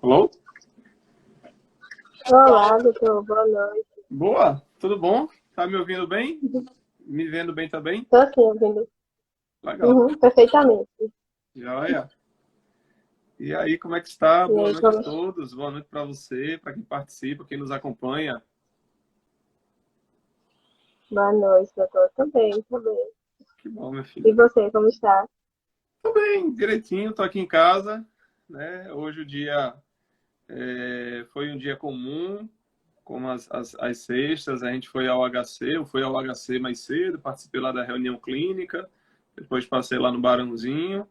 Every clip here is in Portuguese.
Alô? Olá, doutor, boa noite. Boa, tudo bom? Tá me ouvindo bem? Me vendo bem também? Estou sim ouvindo. Legal. Uhum, perfeitamente. Joia. E aí, como é que está? E Boa aí, noite a como... todos. Boa noite para você, para quem participa, quem nos acompanha. Boa noite, doutor. Tô bem, tô bem. Que bom, minha E filha. você, como está? Tô bem, direitinho, tô aqui em casa, né? Hoje o dia foi um dia comum, como as sextas, a gente foi ao HC, eu fui ao HC mais cedo, participei lá da reunião clínica, depois passei lá no Barãozinho.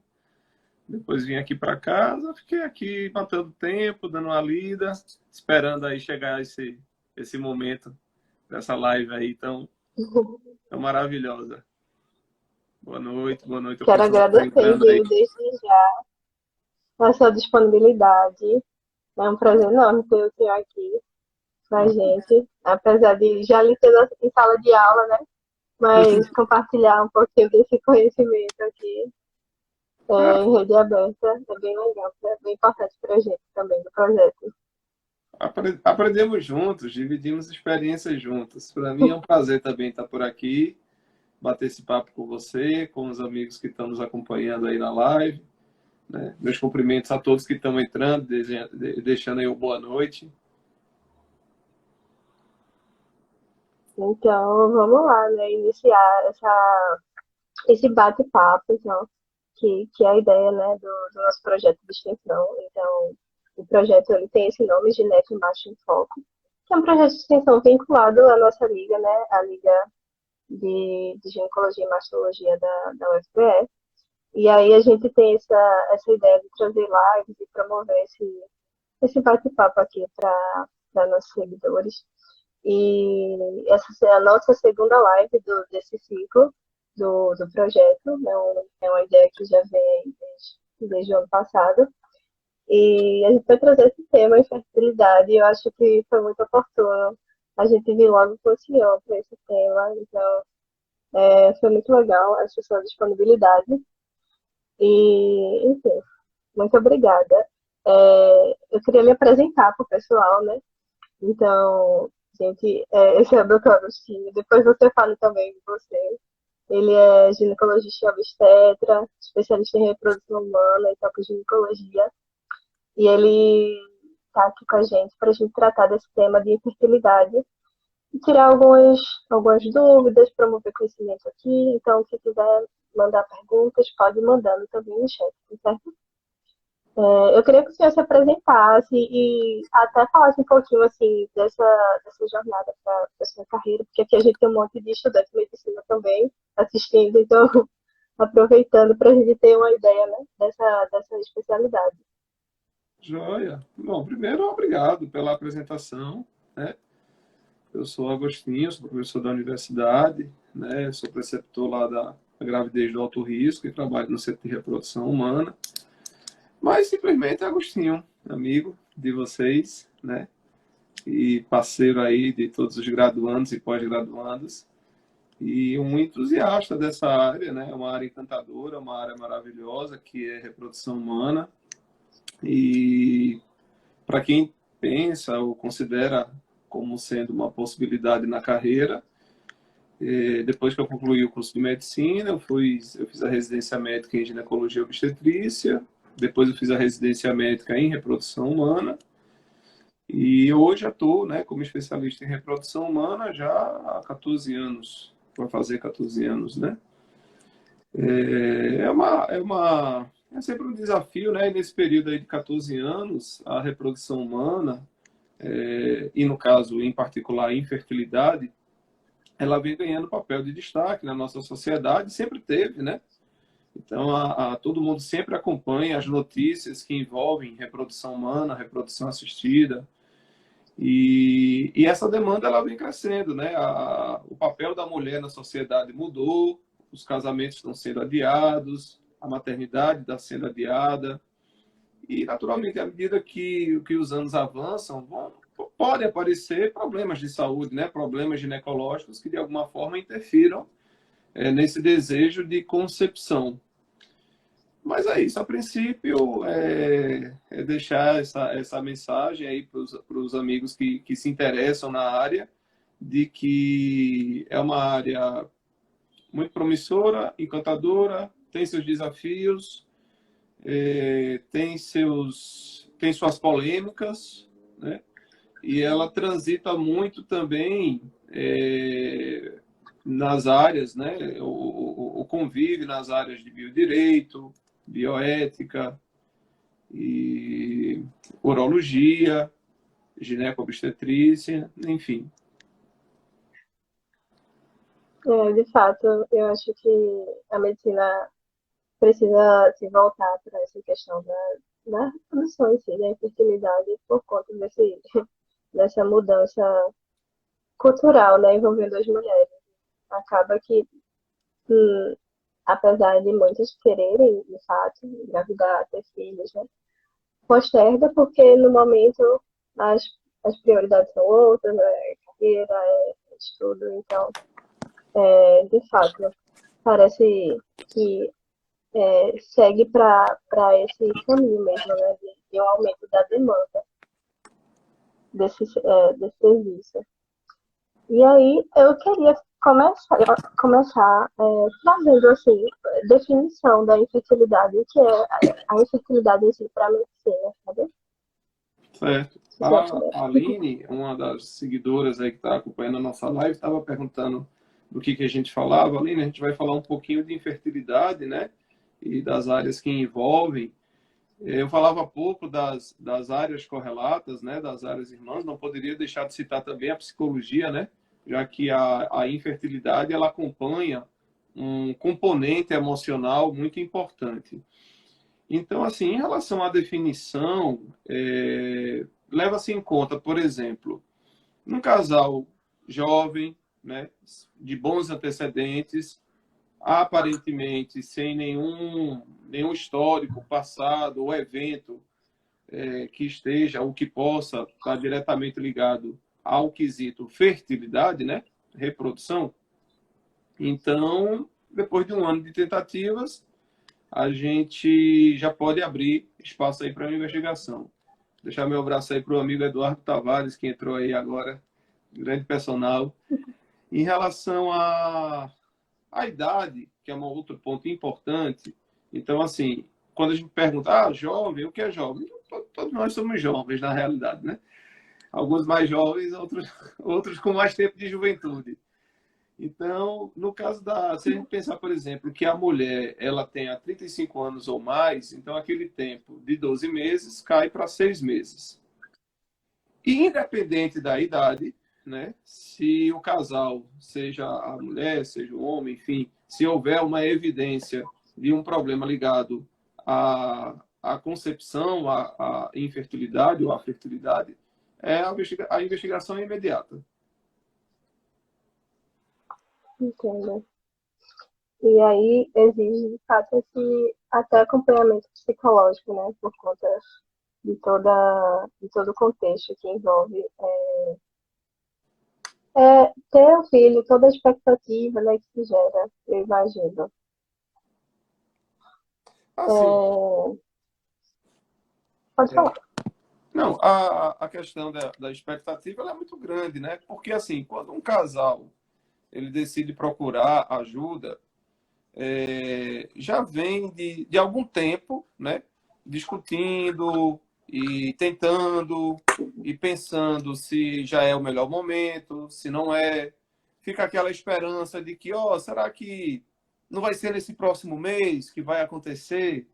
Depois vim aqui para casa, fiquei aqui matando tempo, dando uma lida, esperando aí chegar esse momento dessa live aí tão maravilhosa. Boa noite ao Quero pessoal que está agradecer, entrando aí. viu, desde já a sua disponibilidade. É um prazer enorme ter o senhor aqui com a gente. Apesar de já lhe ter em sala de aula, né? Mas compartilhar um pouquinho desse conhecimento aqui em rede aberta é bem legal, é bem importante para a gente também do projeto. Aprendemos juntos, dividimos experiências juntos. Para mim é um prazer também estar por aqui, bater esse papo com você, com os amigos que estão nos acompanhando aí na live. Né? Meus cumprimentos a todos que estão entrando, deixando aí uma boa noite. Então, vamos lá, né? Iniciar esse bate-papo, então, que é a ideia, né, do nosso projeto de extensão. Então, o projeto ele tem esse nome, Ginete Macho em Foco, que é um projeto de extensão vinculado à nossa liga, né, a Liga de Ginecologia e Mastologia da UFPE. E aí a gente tem essa ideia de trazer lives e promover esse bate-papo aqui para nossos seguidores. E essa é a nossa segunda live desse ciclo do projeto. É uma ideia que já vem desde o ano passado. E a gente vai trazer esse tema, infertilidade, e eu acho que foi muito oportuno. A gente vir logo com o senhor para esse tema, então foi muito legal essa sua disponibilidade. E, enfim, muito obrigada. Eu queria me apresentar para o pessoal, né? Então, gente, esse é o Dr. Agostinho. Depois você fala também de você. Ele é ginecologista e obstetra, especialista em reprodução humana e toco-ginecologia. E ele está aqui com a gente para a gente tratar desse tema de infertilidade e tirar algumas dúvidas, promover conhecimento aqui. Então, se quiser mandar perguntas, pode ir mandando também no chat, tá certo? Eu queria que o senhor se apresentasse e até falasse um pouquinho assim dessa jornada para a sua carreira, porque aqui a gente tem um monte de estudantes de medicina também assistindo, então aproveitando para a gente ter uma ideia, né, dessa especialidade. Joia. Bom, primeiro, obrigado pela apresentação, né? Eu sou Agostinho, sou professor da universidade, né? Sou preceptor lá da gravidez do alto risco e trabalho no Centro de Reprodução Humana. Mas simplesmente Agostinho, amigo de vocês, né? E parceiro aí de todos os graduandos e pós-graduandos. E um entusiasta dessa área, né? Uma área encantadora, uma área maravilhosa que é reprodução humana. E para quem pensa ou considera como sendo uma possibilidade na carreira, depois que eu concluí o curso de medicina, eu fiz a residência médica em ginecologia e obstetrícia, depois eu fiz a residência médica em reprodução humana, e hoje atuo, né, como especialista em reprodução humana já há 14 anos, vai fazer 14 anos, né? É sempre um desafio, né? E nesse período aí de 14 anos, a reprodução humana, e no caso, em particular, a infertilidade, ela vem ganhando papel de destaque na nossa sociedade, sempre teve, né? Então, todo mundo sempre acompanha as notícias que envolvem reprodução humana, reprodução assistida, e essa demanda ela vem crescendo, né? O papel da mulher na sociedade mudou, os casamentos estão sendo adiados, a maternidade está sendo adiada, e naturalmente, à medida que os anos avançam, podem aparecer problemas de saúde, né? Problemas ginecológicos que de alguma forma interfiram nesse desejo de concepção. Mas é isso, a princípio, é deixar essa mensagem aí para os amigos que se interessam na área, de que é uma área muito promissora, encantadora, tem seus desafios, tem suas polêmicas, né? E ela transita muito também nas áreas, né? O convívio nas áreas de biodireito, bioética e urologia, ginecobstetrícia, enfim. De fato, eu acho que a medicina precisa se voltar para essa questão da reprodução em si, da infertilidade, por conta dessa mudança cultural, né, envolvendo as mulheres. Acaba que, hum, apesar de muitas quererem, de fato, engravidar, ter filhos, né, posterga porque no momento as, as prioridades são outras, né, carreira, estudo, então, de fato, parece que segue para esse caminho mesmo, né, de um aumento da demanda desse serviço. E aí eu queria começar trazendo assim, definição da infertilidade, o que é a infertilidade em si para a medicina, sabe? Certo. Se você puder. A Aline, uma das seguidoras aí que está acompanhando a nossa live, estava perguntando do que a gente falava. Aline, a gente vai falar um pouquinho de infertilidade, né? E das áreas que envolvem. Eu falava há pouco das áreas correlatas, né? Das áreas irmãs. Não poderia deixar de citar também a psicologia, né? Já que a infertilidade ela acompanha um componente emocional muito importante. Então, assim, em relação à definição, leva-se em conta, por exemplo, num casal jovem, né, de bons antecedentes, aparentemente sem nenhum histórico passado ou evento que esteja ou que possa estar diretamente ligado ao quesito fertilidade, né, reprodução. Então, depois de um ano de tentativas, a gente já pode abrir espaço aí para a investigação. Deixar meu abraço aí para o amigo Eduardo Tavares, que entrou aí agora, grande personal. Em relação à idade, que é um outro ponto importante, então, assim, quando a gente pergunta, jovem, o que é jovem? Todos nós somos jovens, na realidade, né? Alguns mais jovens, outros com mais tempo de juventude. Então, no caso se a gente pensar, por exemplo, que a mulher ela tenha 35 anos ou mais, então aquele tempo de 12 meses cai para 6 meses. E independente da idade, né, se o casal, seja a mulher, seja o homem, enfim, se houver uma evidência de um problema ligado à concepção, à infertilidade ou à fertilidade, a investigação é imediata. Entendo. E aí exige, de fato, esse até acompanhamento psicológico, né, por conta de todo o contexto que envolve ter o filho, toda a expectativa, né, que se gera, eu imagino. Assim, Pode falar. não, a questão da expectativa ela é muito grande, né? Porque, assim, quando um casal ele decide procurar ajuda, já vem de algum tempo, né? Discutindo e tentando e pensando se já é o melhor momento, se não é. Fica aquela esperança de que, será que não vai ser nesse próximo mês que vai acontecer?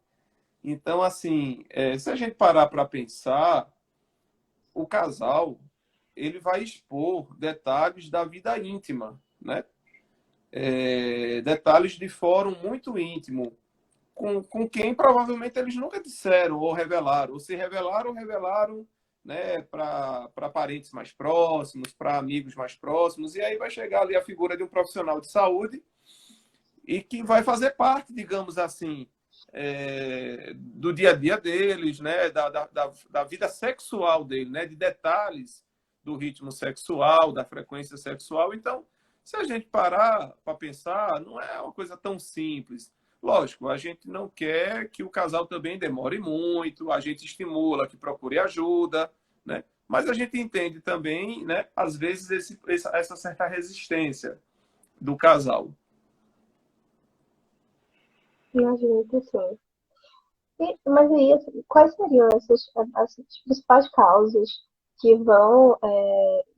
Então, assim, se a gente parar para pensar, o casal ele vai expor detalhes da vida íntima, né? Detalhes de fórum muito íntimo, com quem provavelmente eles nunca disseram ou revelaram, ou se revelaram, revelaram, né, para parentes mais próximos, para amigos mais próximos, e aí vai chegar ali a figura de um profissional de saúde e que vai fazer parte, digamos assim, do dia a dia deles, né, da vida sexual dele, né, de detalhes do ritmo sexual, da frequência sexual. Então, se a gente parar para pensar, não é uma coisa tão simples. Lógico, a gente não quer que o casal também demore muito, a gente estimula que procure ajuda, né? Mas a gente entende também, né, às vezes, essa certa resistência do casal. Imagino que sim. Mas aí, assim, quais seriam as principais causas que vão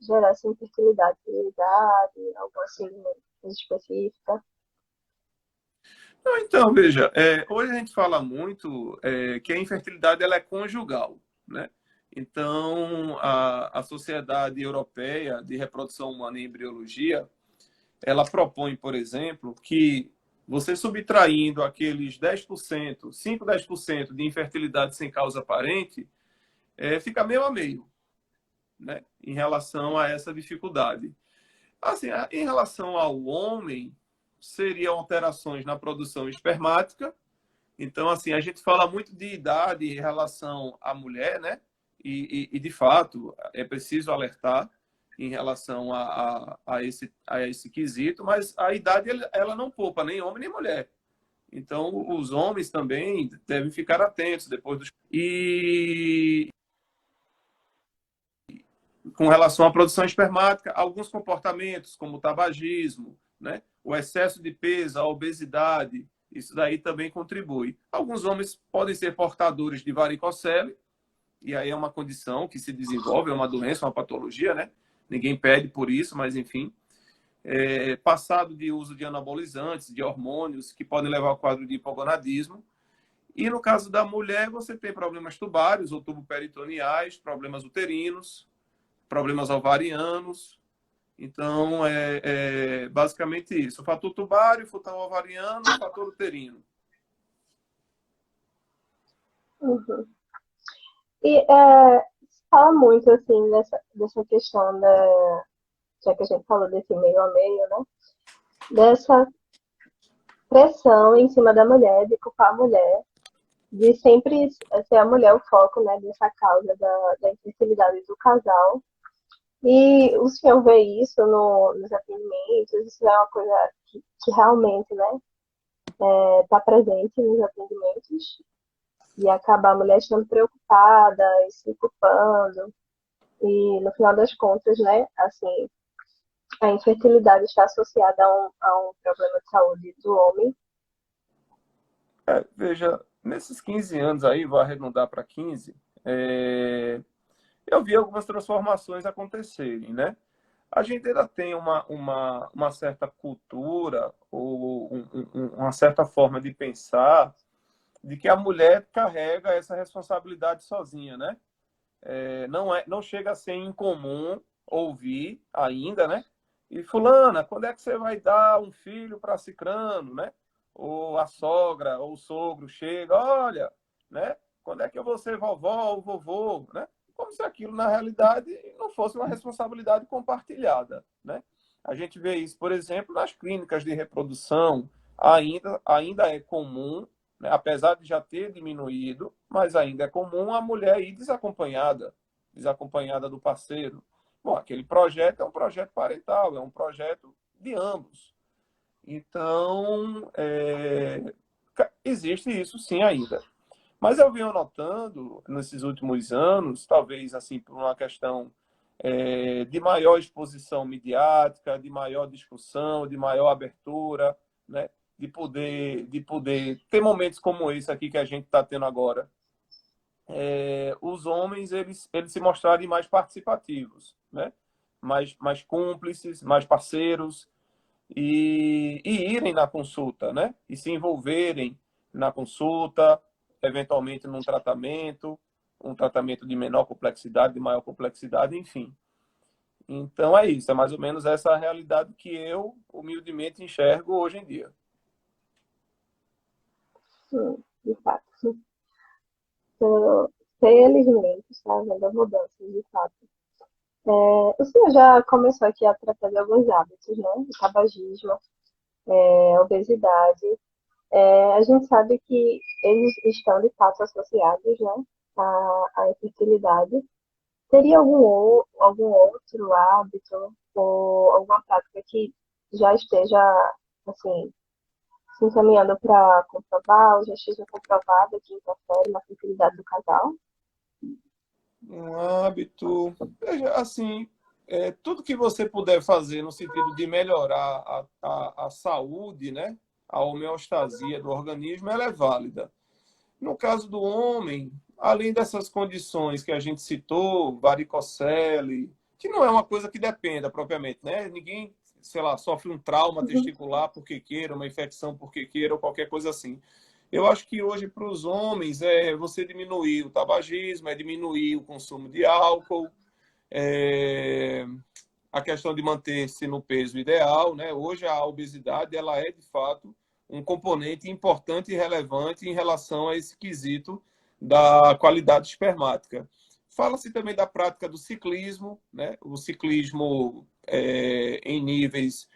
gerar essa infertilidade? Idade, algo assim específica? Então, veja, hoje a gente fala muito que a infertilidade ela é conjugal, né? Então, a Sociedade Europeia de Reprodução Humana e Embriologia, ela propõe, por exemplo, que você subtraindo aqueles 10%, 5, 10% de infertilidade sem causa aparente, fica meio a meio, né? Em relação a essa dificuldade. Assim, em relação ao homem, seriam alterações na produção espermática. Então, assim, a gente fala muito de idade em relação à mulher, né? E de fato, é preciso alertar em relação a esse quesito, mas a idade, ela não poupa nem homem nem mulher. Então, os homens também devem ficar atentos depois dos... E com relação à produção espermática, alguns comportamentos, como o tabagismo, né? O excesso de peso, a obesidade, isso daí também contribui. Alguns homens podem ser portadores de varicocele, e aí é uma condição que se desenvolve, é uma doença, uma patologia, né? Ninguém pede por isso, mas enfim. Passado de uso de anabolizantes, de hormônios, que podem levar ao quadro de hipogonadismo. E no caso da mulher, você tem problemas tubários ou tuboperitoneais, problemas uterinos, problemas ovarianos. Então, basicamente isso. Fator tubário, fator ovariano, fator uterino. Uhum. E se fala muito, assim, dessa questão já que a gente falou desse meio a meio, né? Dessa pressão em cima da mulher, de culpar a mulher, de sempre ser a mulher o foco, né, dessa causa da infertilidade do casal. E o senhor vê isso nos atendimentos, isso é uma coisa que realmente, né, está presente nos atendimentos, e acaba a mulher estando preocupada e se culpando, e no final das contas, né, assim, a infertilidade está associada a um problema de saúde do homem. Veja, nesses 15 anos aí, vou arredondar para 15, eu vi algumas transformações acontecerem, né? A gente ainda tem uma certa cultura ou uma certa forma de pensar de que a mulher carrega essa responsabilidade sozinha, né? Não chega a ser incomum ouvir ainda, né? E fulana, quando é que você vai dar um filho para cicrano, né? Ou a sogra ou o sogro chega, olha, né? Quando é que eu vou ser vovó ou vovô, né? Como se aquilo na realidade não fosse uma responsabilidade compartilhada, né? A gente vê isso, por exemplo, nas clínicas de reprodução, ainda é comum, né? Apesar de já ter diminuído, mas ainda é comum a mulher ir desacompanhada do parceiro. Bom, aquele projeto é um projeto parental, é um projeto de ambos. Então, existe isso sim ainda. Mas eu venho notando nesses últimos anos, talvez assim por uma questão de maior exposição midiática, de maior discussão, de maior abertura, né? De poder ter momentos como esse aqui que a gente está tendo agora. Os homens eles se mostrarem mais participativos, né? Mais cúmplices, mais parceiros e irem na consulta, né? E se envolverem na consulta, eventualmente num tratamento, um tratamento de menor complexidade, de maior complexidade, enfim. Então é isso, é mais ou menos essa a realidade que eu humildemente enxergo hoje em dia. Sim, de fato. Então, felizmente está havendo mudanças, de fato. O senhor já começou aqui a tratar de alguns hábitos, né? O tabagismo, obesidade. A gente sabe que eles estão de fato associados, né, à infertilidade. Teria algum outro hábito ou alguma prática que já esteja, assim, se encaminhando para comprovar, o GX comprovado que interfere na fertilidade do casal? Um hábito, veja, assim, tudo que você puder fazer no sentido de melhorar a saúde, né? A homeostasia do organismo, ela é válida. No caso do homem, além dessas condições que a gente citou, varicocele, que não é uma coisa que dependa propriamente, né? Ninguém, sei lá, sofre um trauma Uhum. testicular porque queira, uma infecção porque queira, ou qualquer coisa assim. Eu acho que hoje, para os homens, é você diminuir o tabagismo, é diminuir o consumo de álcool, é a questão de manter-se no peso ideal, né? Hoje a obesidade ela é de fato um componente importante e relevante em relação a esse quesito da qualidade espermática. Fala-se também da prática do ciclismo, né? O ciclismo em níveis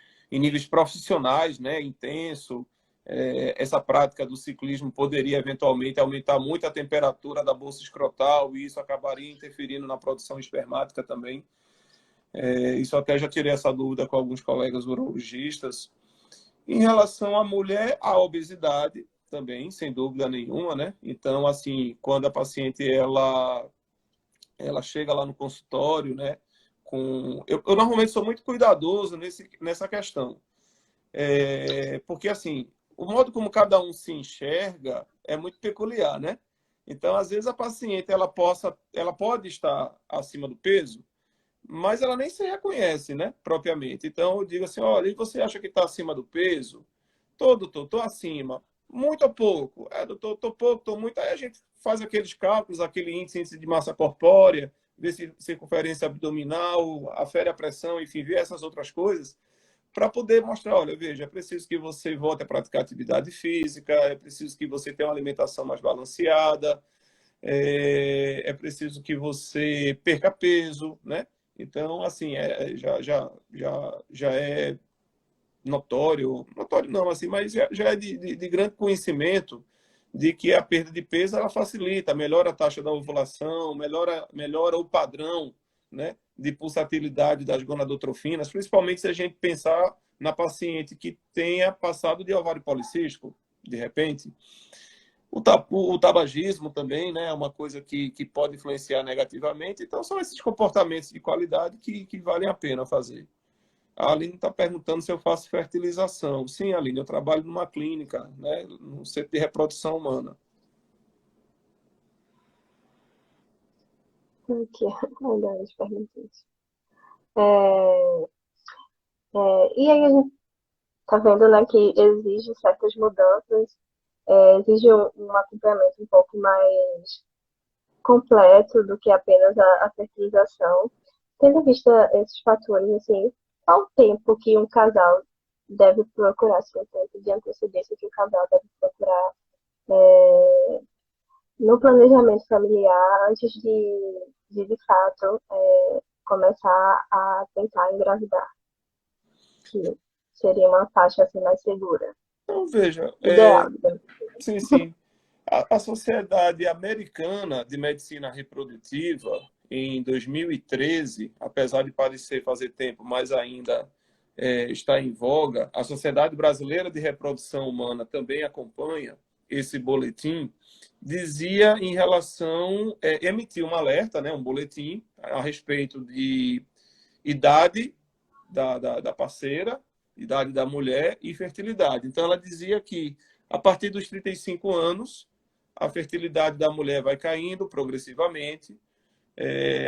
profissionais, né? Intenso. Essa prática do ciclismo poderia eventualmente aumentar muito a temperatura da bolsa escrotal e isso acabaria interferindo na produção espermática também. Isso até já tirei essa dúvida com alguns colegas urologistas. Em relação à mulher, a obesidade também, sem dúvida nenhuma, né? Então, assim, quando a paciente ela chega lá no consultório, né? Eu normalmente sou muito cuidadoso nessa questão, porque assim, o modo como cada um se enxerga é muito peculiar, né? Então, às vezes a paciente ela pode estar acima do peso, mas ela nem se reconhece, né, propriamente. Então, eu digo assim, olha, e você acha que está acima do peso? Tô, doutor, tô acima. Muito ou pouco? Doutor, tô pouco, tô muito. Aí a gente faz aqueles cálculos, aquele índice de massa corpórea, vê se circunferência abdominal, afere a pressão, enfim, vê essas outras coisas, para poder mostrar, olha, veja, é preciso que você volte a praticar atividade física, é preciso que você tenha uma alimentação mais balanceada, é preciso que você perca peso, né? Então, assim, já é notório não, assim, mas já é de grande conhecimento de que a perda de peso ela facilita, melhora a taxa da ovulação, melhora o padrão, né, de pulsatilidade das gonadotrofinas, principalmente se a gente pensar na paciente que tenha passado de ovário policístico, de repente. O tabagismo também, né, é uma coisa que pode influenciar negativamente. Então, são esses comportamentos de qualidade que valem a pena fazer. A Aline está perguntando se eu faço fertilização. Sim, Aline, eu trabalho numa clínica, né, no centro de reprodução humana. Aqui, olha as perguntas. É, e aí a gente tá vendo, né, que exige certas mudanças, exige um acompanhamento um pouco mais completo do que apenas a fertilização. Tendo em vista esses fatores, assim, qual o tempo que um casal deve procurar, assim, o tempo de antecedência que o casal deve procurar no planejamento familiar antes de fato, começar a tentar engravidar, que seria uma faixa assim mais segura, Então, veja, ideal, digamos. sim, sim. A Sociedade Americana de Medicina Reprodutiva, em 2013, apesar de parecer fazer tempo, mas ainda está em voga, a Sociedade Brasileira de Reprodução Humana também acompanha esse boletim, dizia em relação, emitiu um alerta, né, um boletim a respeito de idade da parceira, idade da mulher e fertilidade. Então, ela dizia que a partir dos 35 anos, a fertilidade da mulher vai caindo progressivamente,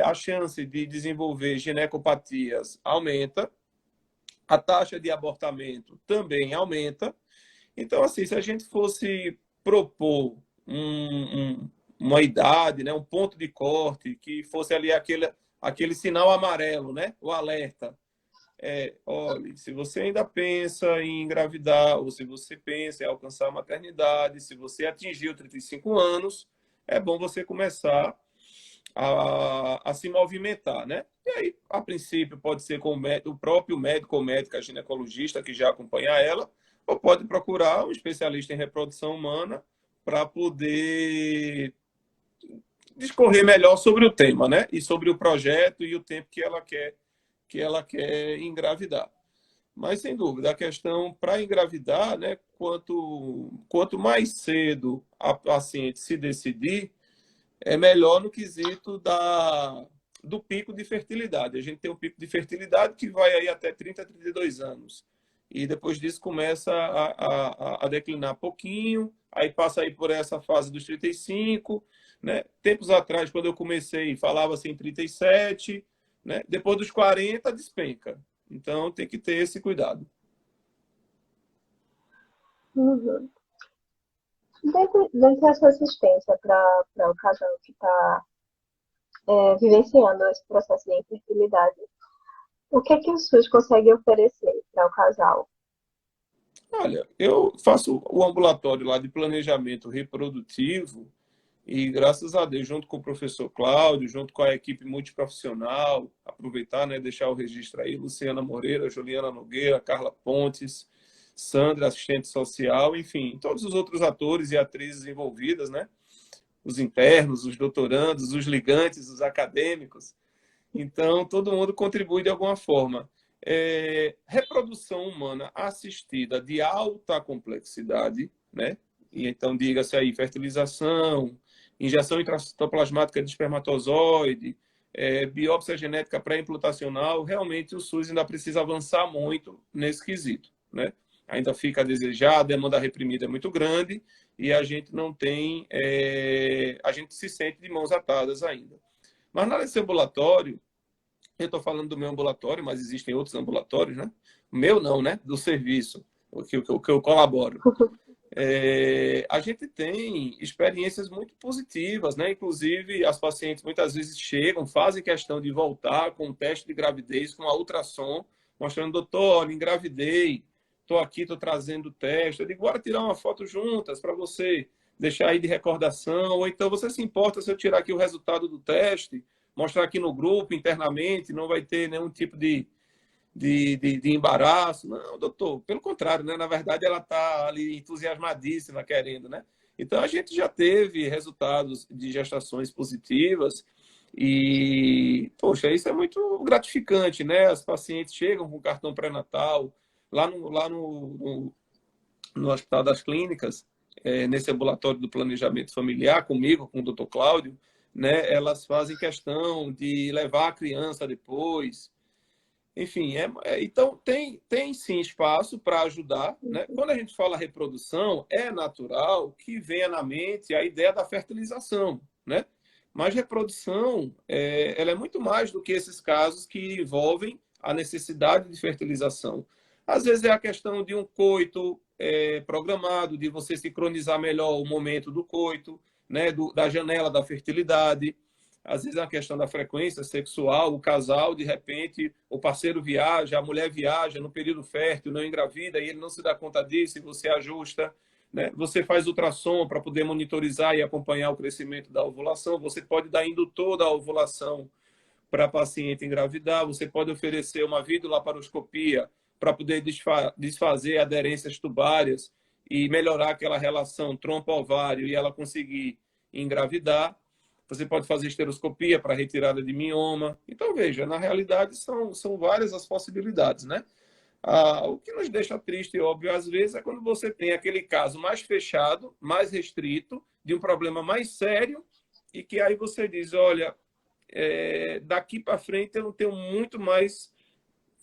a chance de desenvolver ginecopatias aumenta, a taxa de abortamento também aumenta. Então, assim, se a gente fosse propor uma idade, né, um ponto de corte, que fosse ali aquele sinal amarelo, né, o alerta, olhe, se você ainda pensa em engravidar, ou se você pensa em alcançar a maternidade, se você atingiu 35 anos, é bom você começar a se movimentar, né? E aí, a princípio, pode ser com o próprio médico ou médica ginecologista que já acompanha ela, ou pode procurar um especialista em reprodução humana para poder discorrer melhor sobre o tema, né? E sobre o projeto e o tempo que ela quer engravidar. Mas, sem dúvida, a questão para engravidar, né, quanto mais cedo a paciente se decidir, é melhor no quesito do pico de fertilidade. A gente tem um pico de fertilidade que vai aí até 30, 32 anos. E depois disso começa a declinar pouquinho, aí passa aí por essa fase dos 35, né? Tempos atrás, quando eu comecei, falava-se em 37, né? Depois dos 40, despenca. Então, tem que ter esse cuidado. Uhum. Dentro dessa assistência para o casal que está vivenciando esse processo de infertilidade, o que o SUS consegue oferecer para o casal? Olha, eu faço o ambulatório lá de planejamento reprodutivo e, graças a Deus, junto com o professor Cláudio, junto com a equipe multiprofissional, aproveitar, né, deixar o registro aí, Luciana Moreira, Juliana Nogueira, Carla Pontes, Sandra, assistente social, enfim, todos os outros atores e atrizes envolvidas, né? Os internos, os doutorandos, os ligantes, os acadêmicos. Então, todo mundo contribui de alguma forma. Reprodução humana assistida de alta complexidade, né? E então, diga-se aí, fertilização, injeção intracitoplasmática de espermatozoide, biópsia genética pré-implantacional, realmente o SUS ainda precisa avançar muito nesse quesito, né? Ainda fica a desejar, a demanda reprimida é muito grande e a gente não tem, a gente se sente de mãos atadas ainda. Mas na área desse ambulatório, eu estou falando do meu ambulatório, mas existem outros ambulatórios, né? O meu não, né? Do serviço, o que eu colaboro. A gente tem experiências muito positivas, né? Inclusive, as pacientes muitas vezes chegam, fazem questão de voltar com um teste de gravidez, com a ultrassom, mostrando, doutor, olha, engravidei, estou aqui, estou trazendo o teste. Eu digo, bora tirar uma foto juntas para você deixar aí de recordação, ou então você se importa se eu tirar aqui o resultado do teste, mostrar aqui no grupo, internamente, não vai ter nenhum tipo de embaraço. Não, doutor, pelo contrário, né? Na verdade, ela está ali entusiasmadíssima, querendo, né? Então, a gente já teve resultados de gestações positivas e, poxa, isso é muito gratificante, né? As pacientes chegam com cartão pré-natal, no Hospital das Clínicas, nesse ambulatório do planejamento familiar, comigo, com o doutor Cláudio, né? Elas fazem questão de levar a criança depois, enfim, então tem sim espaço para ajudar, né? Quando a gente fala reprodução, é natural que venha na mente a ideia da fertilização, né? Mas reprodução, ela é muito mais do que esses casos que envolvem a necessidade de fertilização. Às vezes é a questão de um coito programado, de você sincronizar melhor o momento do coito, né? Da janela da fertilidade. Às vezes é uma questão da frequência sexual, o casal, de repente, o parceiro viaja, a mulher viaja no período fértil, não engravida, e ele não se dá conta disso, e você ajusta, né? Você faz ultrassom para poder monitorizar e acompanhar o crescimento da ovulação, você pode dar indutor da ovulação para a paciente engravidar, você pode oferecer uma videolaparoscopia para poder desfazer aderências tubárias e melhorar aquela relação trompa-ovário e ela conseguir engravidar. Você pode fazer esteroscopia para retirada de mioma. Então, veja, na realidade são várias as possibilidades, né? O que nos deixa triste, óbvio, às vezes, é quando você tem aquele caso mais fechado, mais restrito, de um problema mais sério, e que aí você diz, olha, daqui para frente eu não tenho muito mais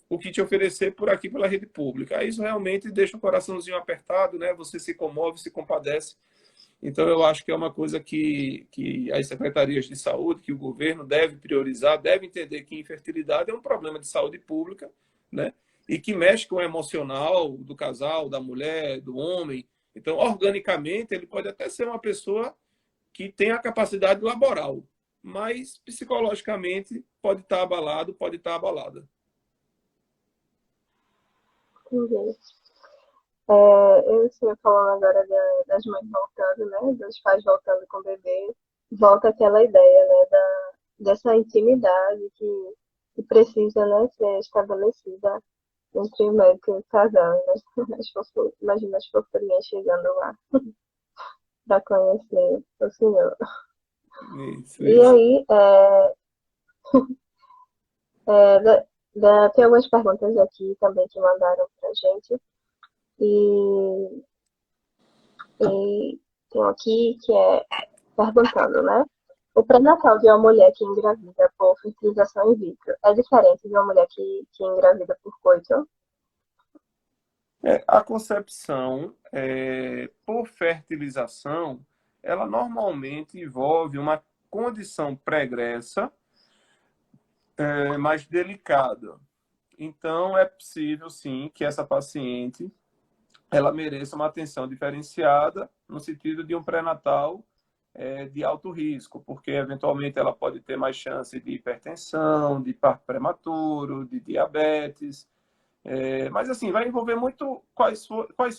o que te oferecer por aqui pela rede pública. Aí isso realmente deixa o coraçãozinho apertado, né? Você se comove, se compadece. Então, eu acho que é uma coisa que as secretarias de saúde, que o governo deve priorizar, deve entender que infertilidade é um problema de saúde pública, né? E que mexe com o emocional do casal, da mulher, do homem. Então, organicamente, ele pode até ser uma pessoa que tem a capacidade laboral, mas psicologicamente pode estar abalado, pode estar abalada. Entendi. Eu estou falando agora das mães voltando, né? Dos pais voltando com o bebê. Volta aquela ideia, né? Dessa intimidade que precisa, né? Ser estabelecida entre o médico e o casal, né? Imagina as fofurinhas chegando lá para conhecer o senhor. Isso, E isso. aí, Tem algumas perguntas aqui também que mandaram pra gente. E, e tem um aqui que é perguntando, né? O pré-natal de uma mulher que engravida por fertilização in vitro é diferente de uma mulher que engravida por coito? A concepção por fertilização, ela normalmente envolve uma condição pregressa, mais delicada. Então, é possível, sim, que essa paciente ela mereça uma atenção diferenciada no sentido de um pré-natal de alto risco, porque eventualmente ela pode ter mais chance de hipertensão, de parto prematuro, de diabetes. Mas assim, vai envolver muito quais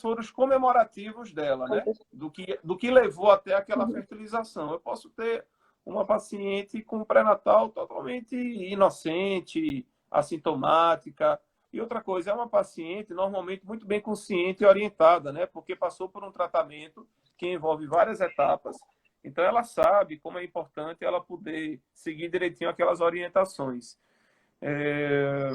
foram os comemorativos dela, né? Do que levou até aquela Uhum. fertilização. Eu posso ter uma paciente com pré-natal totalmente inocente, assintomática. E outra coisa, é uma paciente normalmente muito bem consciente e orientada, né? Porque passou por um tratamento que envolve várias etapas. Então, ela sabe como é importante ela poder seguir direitinho aquelas orientações. É...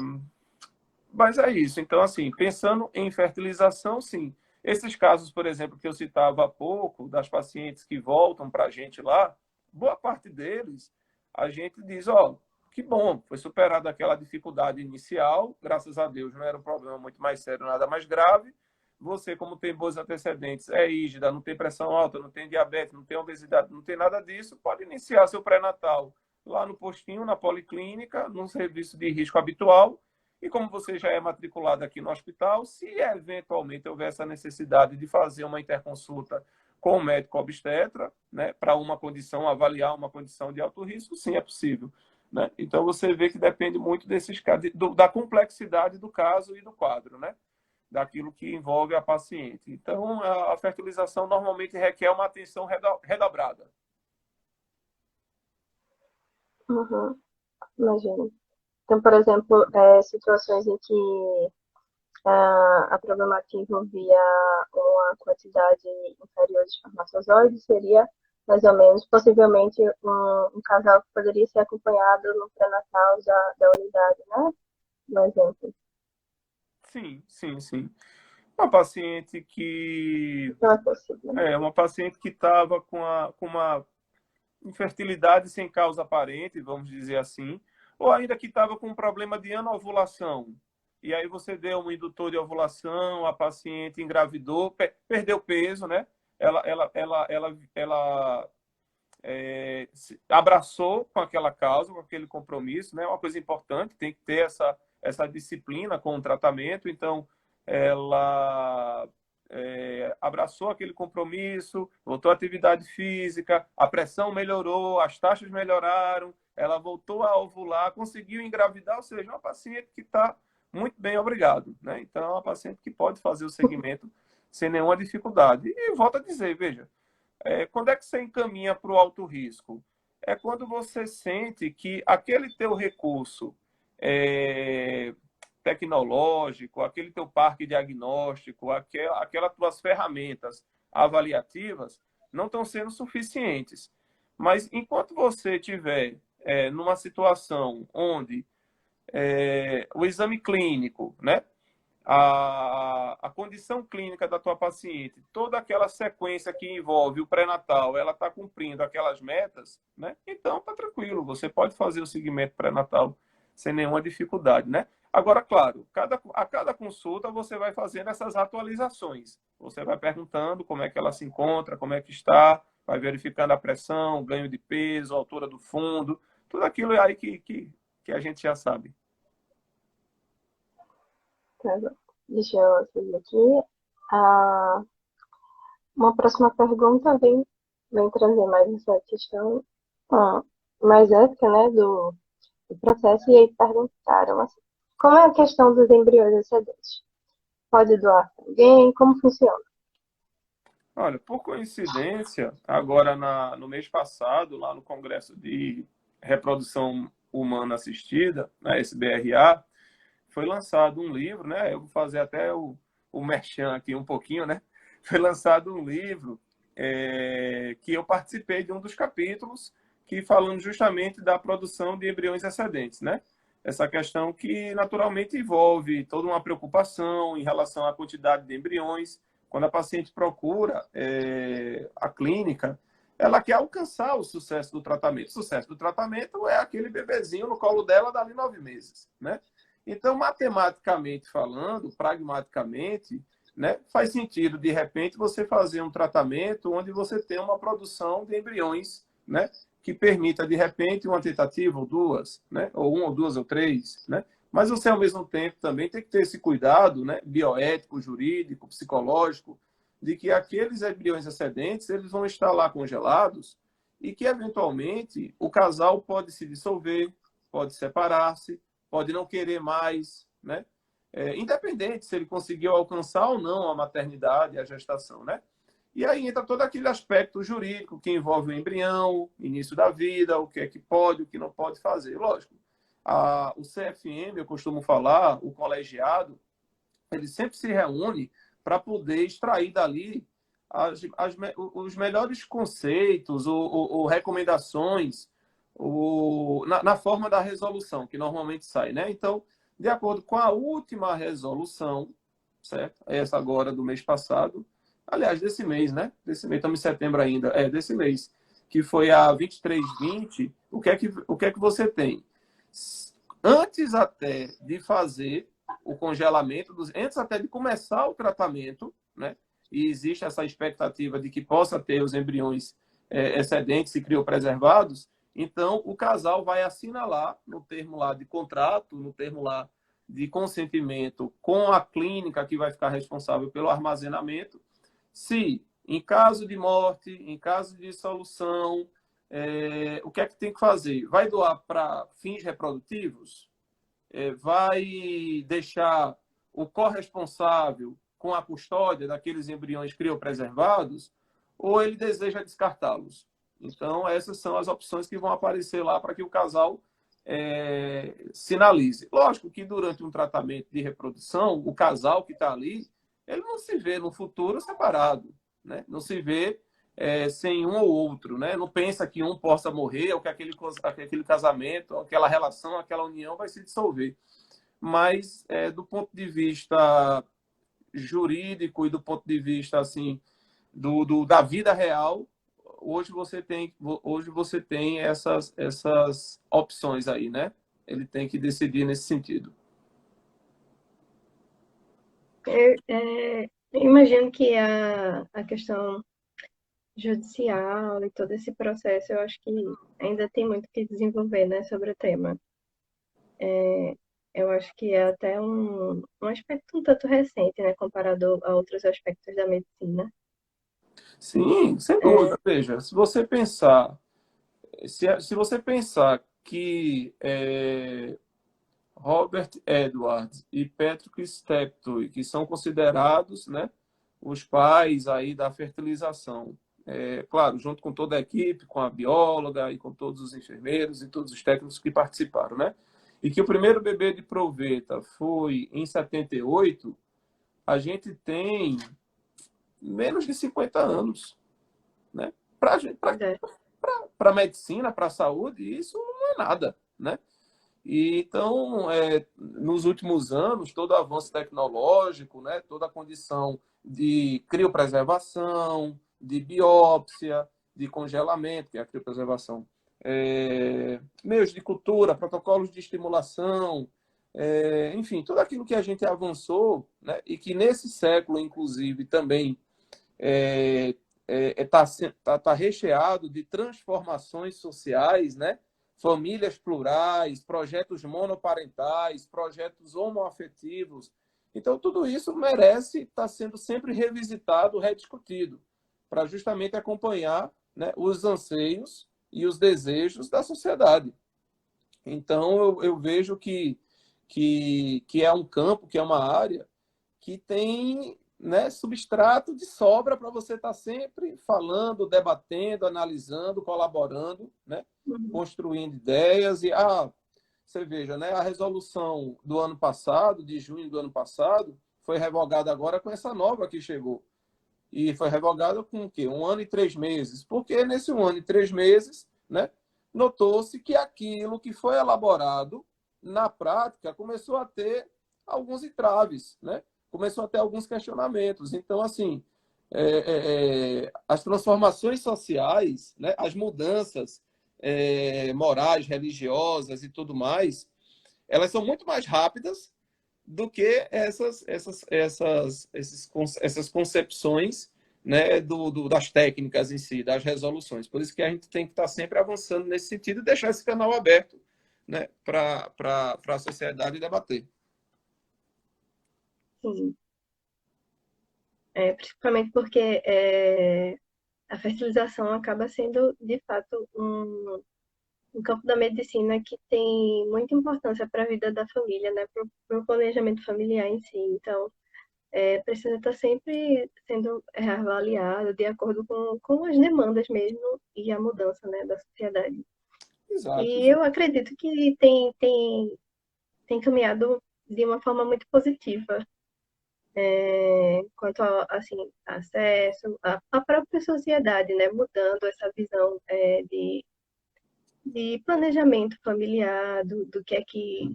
Mas é isso. Então, assim, pensando em fertilização, sim. Esses casos, por exemplo, que eu citava há pouco, das pacientes que voltam para a gente lá, boa parte deles, a gente diz, ó, que bom, foi superada aquela dificuldade inicial, graças a Deus, não era um problema muito mais sério, nada mais grave. Você, como tem bons antecedentes, é rígida, não tem pressão alta, não tem diabetes, não tem obesidade, não tem nada disso, pode iniciar seu pré-natal lá no postinho, na policlínica, num serviço de risco habitual, e como você já é matriculado aqui no hospital, se eventualmente houver essa necessidade de fazer uma interconsulta com o médico obstetra, né, para uma condição, avaliar uma condição de alto risco, sim, é possível. Né? Então, você vê que depende muito desses casos, da complexidade do caso e do quadro, né? Daquilo que envolve a paciente. Então, a fertilização normalmente requer uma atenção redobrada. Uhum. Imagino. Então, por exemplo, situações em que a problemática envolvia uma quantidade inferior de espermatozoides, seria mais ou menos, possivelmente, um casal que poderia ser acompanhado no pré-natal da unidade, né? Um exemplo. Sim, sim, sim. Uma paciente que Não é possível. uma paciente que estava com uma infertilidade sem causa aparente, vamos dizer assim, ou ainda que estava com um problema de anovulação. E aí você deu um indutor de ovulação, a paciente engravidou, perdeu peso, né? Ela se abraçou com aquela causa, com aquele compromisso, né? Uma coisa importante, tem que ter essa disciplina com o tratamento. Então, ela abraçou aquele compromisso, voltou à atividade física, a pressão melhorou, as taxas melhoraram, ela voltou a ovular, conseguiu engravidar, ou seja, uma paciente que está muito bem, obrigado. Né? Então, é uma paciente que pode fazer o segmento sem nenhuma dificuldade. E volto a dizer, veja, quando é que você encaminha para o alto risco? É quando você sente que aquele teu recurso é, tecnológico, aquele teu parque diagnóstico, aquelas tuas ferramentas avaliativas não estão sendo suficientes. Mas enquanto você estiver numa situação onde o exame clínico, né, a condição clínica da tua paciente, toda aquela sequência que envolve o pré-natal, ela está cumprindo aquelas metas, né? Então tá tranquilo, você pode fazer o segmento pré-natal sem nenhuma dificuldade, né? Agora, claro, a cada consulta você vai fazendo essas atualizações. Você vai perguntando como é que ela se encontra, como é que está, vai verificando a pressão, ganho de peso, altura do fundo, tudo aquilo aí que a gente já sabe. Tá bom. Deixa eu seguir aqui. Ah, uma próxima pergunta vem trazer mais essa questão mais ética, né, do processo, e aí perguntaram assim, como é a questão dos embriões excedentes? Pode doar para alguém? Como funciona? Olha, por coincidência, agora no mês passado, lá no Congresso de Reprodução Humana Assistida, na SBRA, foi lançado um livro, né? Eu vou fazer até o merchan aqui um pouquinho, né? Foi lançado um livro que eu participei de um dos capítulos que falando justamente da produção de embriões excedentes, né? essa questão que naturalmente envolve toda uma preocupação em relação à quantidade de embriões. Quando a paciente procura a clínica, ela quer alcançar o sucesso do tratamento. O sucesso do tratamento é aquele bebezinho no colo dela dali 9 meses, né? Então, matematicamente falando, pragmaticamente, né, faz sentido, de repente, você fazer um tratamento onde você tem uma produção de embriões, né, que permita, de repente, uma tentativa ou duas, né, ou uma ou duas ou três, né? Mas você, ao mesmo tempo, também tem que ter esse cuidado, né, bioético, jurídico, psicológico, de que aqueles embriões excedentes, eles vão estar lá congelados e que, eventualmente, o casal pode se dissolver, pode separar-se, pode não querer mais, né? Independente se ele conseguiu alcançar ou não a maternidade, a gestação, né? E aí entra todo aquele aspecto jurídico que envolve o embrião, início da vida, o que é que pode, o que não pode fazer. Lógico, o CFM, eu costumo falar, o colegiado, ele sempre se reúne para poder extrair dali os melhores conceitos ou recomendações na forma da resolução, que normalmente sai, né? Então, de acordo com a última resolução, certo? Essa agora do mês passado, aliás, desse mês, né? Desse mês, estamos em setembro ainda, desse mês, que foi a 2320, o que é que você tem? Antes até de fazer o congelamento, antes até de começar o tratamento, né? E existe essa expectativa de que possa ter os embriões excedentes e criopreservados, então o casal vai assinalar no termo lá de contrato, no termo lá de consentimento com a clínica que vai ficar responsável pelo armazenamento, se em caso de morte, em caso de dissolução, o que é que tem que fazer? Vai doar para fins reprodutivos? Vai deixar o corresponsável com a custódia daqueles embriões criopreservados, ou ele deseja descartá-los? Então, essas são as opções que vão aparecer lá para que o casal sinalize. Lógico que durante um tratamento de reprodução, o casal que está ali, ele não se vê no futuro separado, né? Não se vê sem um ou outro, né? Não pensa que um possa morrer ou que aquele casamento, aquela relação, aquela união vai se dissolver. Mas, do ponto de vista jurídico e do ponto de vista assim da vida real, hoje você tem essas opções aí, né? Ele tem que decidir nesse sentido. Eu imagino que a questão judicial e todo esse processo, eu acho que ainda tem muito que desenvolver, né, sobre o tema. Eu acho que é até um aspecto um tanto recente, né, comparado a outros aspectos da medicina. Sim, sem dúvida. Veja, se você pensar que Robert Edwards e Patrick Steptoe, que são considerados, né, os pais aí da fertilização, claro, junto com toda a equipe, com a bióloga e com todos os enfermeiros e todos os técnicos que participaram, né? E que o primeiro bebê de proveta foi em 78, a gente tem menos de 50 anos, né? Para a medicina, para a saúde, isso não é nada, né? E, então, nos últimos anos, todo o avanço tecnológico, né, toda a condição de criopreservação, de biópsia, de congelamento, que é a criopreservação, meios de cultura, protocolos de estimulação, enfim, tudo aquilo que a gente avançou, né, e que nesse século, inclusive, também está recheado de transformações sociais, né? Famílias plurais, projetos monoparentais, projetos homoafetivos. Então, tudo isso merece estar sendo sempre revisitado, rediscutido, para justamente acompanhar, né, os anseios e os desejos da sociedade. Então, eu vejo que é um campo, que é uma área que tem, né, substrato de sobra para você estar sempre falando, debatendo, analisando, colaborando, né, construindo ideias. E você veja, né, a resolução do ano passado, de junho do ano passado, foi revogada agora com essa nova que chegou. E foi revogada com o quê? 1 ano e 3 meses. Porque nesse 1 ano e 3 meses, né, notou-se que aquilo que foi elaborado na prática, começou a ter alguns entraves, né? Começou a ter alguns questionamentos. Então, assim, as transformações sociais, né? As mudanças morais, religiosas e tudo mais, elas são muito mais rápidas do que essas concepções, né, das técnicas em si, das resoluções. Por isso que a gente tem que estar sempre avançando nesse sentido e deixar esse canal aberto, né, para a sociedade debater. Sim. Principalmente porque a fertilização acaba sendo, de fato, um campo da medicina que tem muita importância para a vida da família, né? Para o planejamento familiar em si. Então, precisa estar sempre sendo avaliado de acordo com as demandas mesmo e a mudança, né, da sociedade. Exato, E exato. eu acredito que tem caminhado de uma forma muito positiva, quanto a, assim, acesso à própria sociedade, né, mudando essa visão de planejamento familiar, do que é que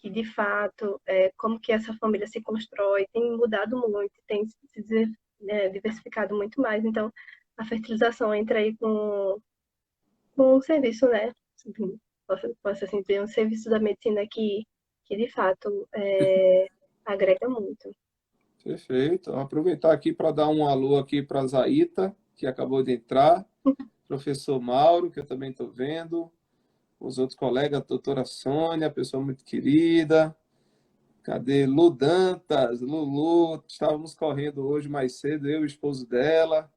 de fato, como que essa família se constrói, tem mudado muito, tem se diversificado muito mais. Então, a fertilização entra aí com um serviço, né? Posso assim dizer, um serviço da medicina que de fato agrega muito. Perfeito. Vou aproveitar aqui para dar um alô aqui para a Zaita, que acabou de entrar, professor Mauro, que eu também estou vendo, os outros colegas, a doutora Sônia, pessoa muito querida. Cadê Lu Dantas? Lulu, estávamos correndo hoje mais cedo, eu e o esposo dela.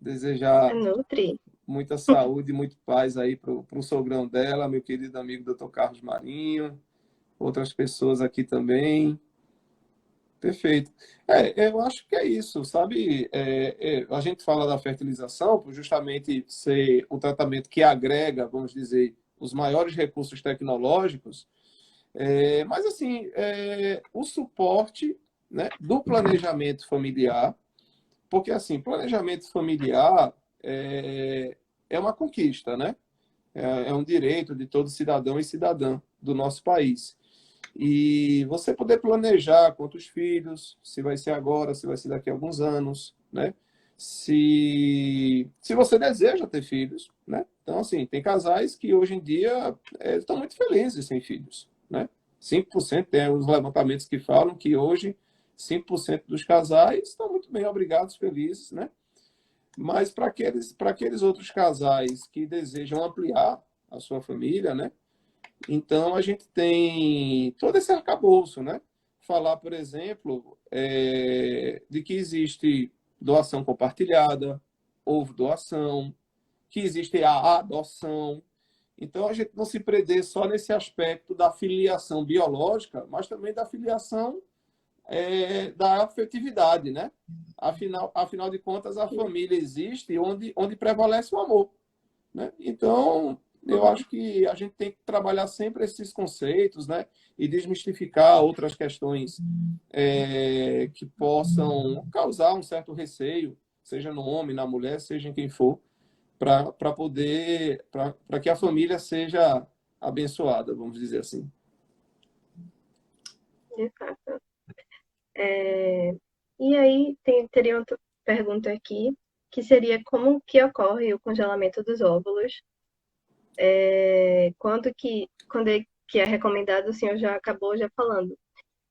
É Desejar Nutri. muita saúde e muito paz aí para o sogrão dela, meu querido amigo Dr. Carlos Marinho, outras pessoas aqui também. Perfeito. Eu acho que é isso, sabe? A gente fala da fertilização por justamente ser o tratamento que agrega, vamos dizer, os maiores recursos tecnológicos, mas assim, o suporte, né, do planejamento familiar, porque assim, planejamento familiar é uma conquista, né? É um direito de todo cidadão e cidadã do nosso país. E você poder planejar quantos filhos, se vai ser agora, se vai ser daqui a alguns anos, né? Se você deseja ter filhos, né? Então, assim, tem casais que hoje em dia estão muito felizes sem filhos, né? 5% tem os levantamentos que falam que hoje 5% dos casais estão muito bem, obrigados, felizes, né? Mas para aqueles outros casais que desejam ampliar a sua família, né? Então, a gente tem todo esse arcabouço, né? Falar, por exemplo, de que existe doação compartilhada, houve doação, que existe a adoção. Então, a gente não se prender só nesse aspecto da filiação biológica, mas também da filiação da afetividade, né? Afinal de contas, a família existe onde prevalece o amor, né? Então, eu acho que a gente tem que trabalhar sempre esses conceitos, né? E desmistificar outras questões que possam causar um certo receio, seja no homem, na mulher, seja em quem for, para que a família seja abençoada, vamos dizer assim. De fato. É, e aí teria outra pergunta aqui, que seria como que ocorre o congelamento dos óvulos? Quando é recomendado, o senhor já acabou já falando.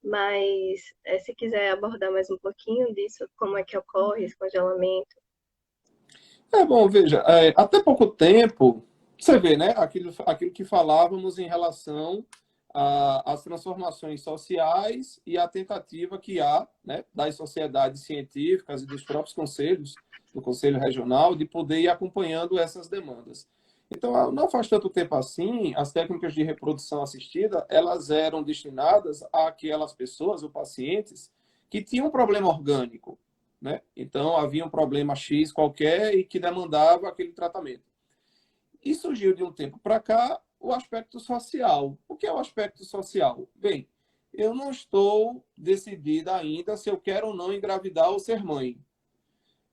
Mas se quiser abordar mais um pouquinho disso, como é que ocorre esse congelamento? Bom, veja, até pouco tempo, você vê, né, aquilo que falávamos em relação às transformações sociais e a tentativa que há, né, das sociedades científicas e dos próprios conselhos, do Conselho Regional, de poder ir acompanhando essas demandas. Então, não faz tanto tempo assim, as técnicas de reprodução assistida, elas eram destinadas àquelas pessoas ou pacientes que tinham um problema orgânico, né? Então, havia um problema X qualquer e que demandava aquele tratamento. E surgiu de um tempo para cá o aspecto social. O que é o aspecto social? Bem, eu não estou decidida ainda se eu quero ou não engravidar ou ser mãe.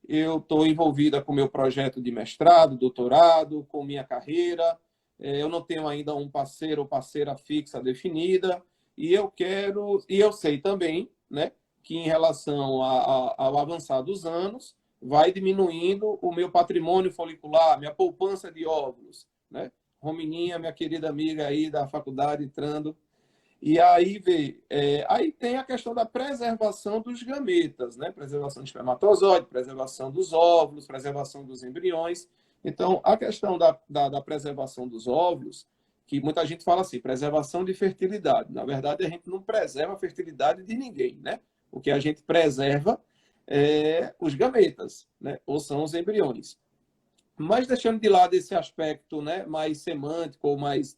Eu estou envolvida com meu projeto de mestrado, doutorado, com minha carreira, eu não tenho ainda um parceiro ou parceira fixa definida, e eu sei também, né, que em relação ao avançar dos anos, vai diminuindo o meu patrimônio folicular, minha poupança de óvulos, né? Romininha, minha querida amiga aí da faculdade, entrando. E aí aí tem a questão da preservação dos gametas, né? Preservação de espermatozoide, preservação dos óvulos, preservação dos embriões. Então, a questão da preservação dos óvulos, que muita gente fala assim, preservação de fertilidade. Na verdade, a gente não preserva a fertilidade de ninguém, né? O que a gente preserva é os gametas, né? Ou são os embriões. Mas deixando de lado esse aspecto, né, mais semântico ou mais